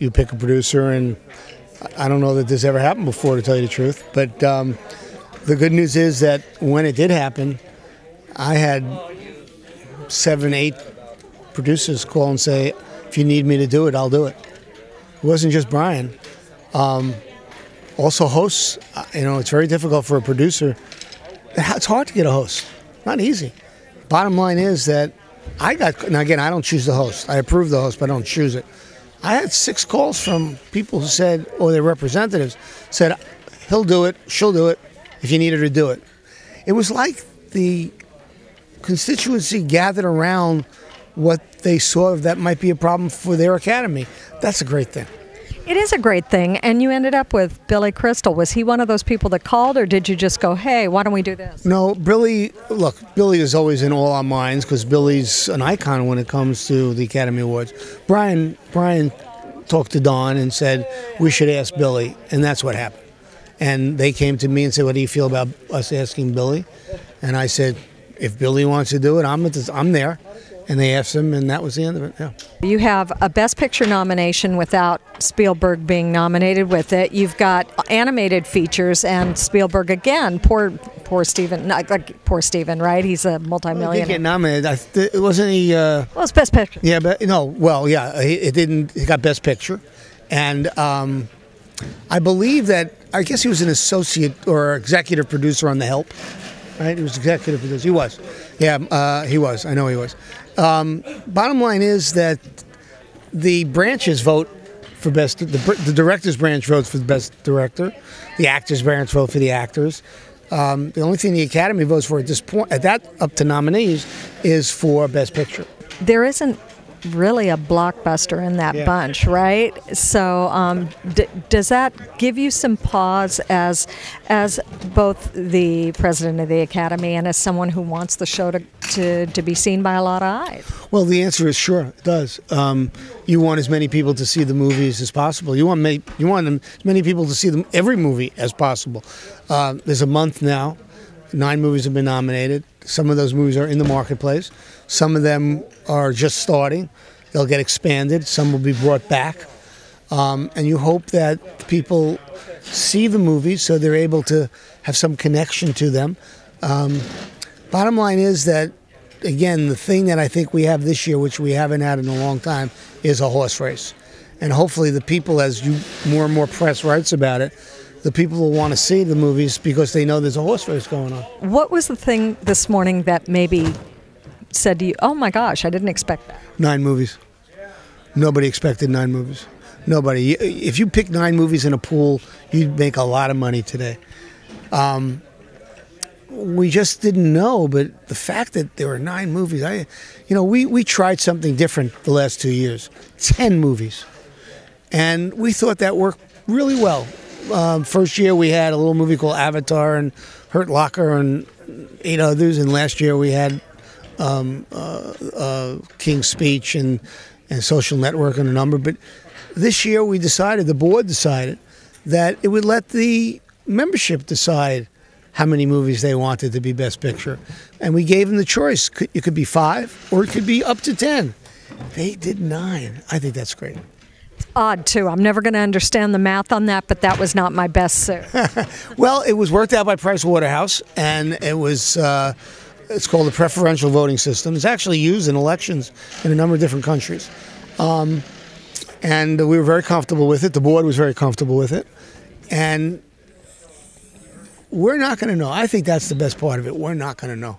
you pick a producer, and I don't know that this ever happened before, to tell you the truth. But the good news is that when it did happen, I had 7, 8 producers call and say, if you need me to do it, I'll do it. It wasn't just Brian. Also hosts, it's very difficult for a producer. It's hard to get a host. Not easy. Bottom line is that now again, I don't choose the host. I approve the host, but I don't choose it. I had 6 calls from people who said, or their representatives, said, he'll do it, she'll do it, if you need her to do it. It was like the constituency gathered around what they saw that might be a problem for their academy. That's a great thing. It is a great thing, and you ended up with Billy Crystal. Was he one of those people that called, or did you just go, hey, why don't we do this? No, Billy is always in all our minds because Billy's an icon when it comes to the Academy Awards. Brian talked to Don and said, we should ask Billy, and that's what happened. And they came to me and said, what do you feel about us asking Billy? And I said, if Billy wants to do it, I'm there. And they asked him, and that was the end of it. Yeah. You have a Best Picture nomination without Spielberg being nominated with it. You've got animated features, and Spielberg again. Poor Steven. Poor Steven, right? He's a multimillionaire. He didn't get nominated. Wasn't he? Well, it's Best Picture. Yeah, but no. Well, yeah, it didn't. He got Best Picture, and I believe that. I guess he was an associate or executive producer on The Help. Right? He was executive producer. He was. Yeah, he was. I know he was. Bottom line is that the branches vote for best. The director's branch votes for the best director. The actors' branch vote for the actors. The only thing the Academy votes for at this point, up to nominees, is for Best Picture. There isn't really a blockbuster in that bunch, right? So does that give you some pause as both the president of the Academy and as someone who wants the show to be seen by a lot of eyes? Well, the answer is sure, it does. You want as many people to see the movies as possible. You want as many people to see every movie as possible. There's a month now. 9 movies have been nominated. Some of those movies are in the marketplace. Some of them are just starting. They'll get expanded. Some will be brought back. And you hope that people see the movies so they're able to have some connection to them. Bottom line is that, again, the thing that I think we have this year, which we haven't had in a long time, is a horse race. And hopefully the people, as more and more press writes about it, the people will want to see the movies because they know there's a horse race going on. What was the thing this morning that maybe said to you, oh my gosh, I didn't expect that? 9 movies. Nobody expected 9 movies. Nobody. If you pick 9 movies in a pool, you'd make a lot of money today. We just didn't know, but the fact that there were 9 movies, we tried something different the last 2 years. 10 movies. And we thought that worked really well. First year we had a little movie called Avatar and Hurt Locker and 8 others, and last year we had King's Speech and Social Network and a number. But this year the board decided that it would let the membership decide how many movies they wanted to be Best Picture. And we gave them the choice. It could be 5 or it could be up to 10. They did 9. I think that's great. Odd, too. I'm never going to understand the math on that, but that was not my best suit. Well, it was worked out by Pricewaterhouse, and it was it's called the preferential voting system. It's actually used in elections in a number of different countries. And we were very comfortable with it. The board was very comfortable with it. And we're not going to know. I think that's the best part of it. We're not going to know.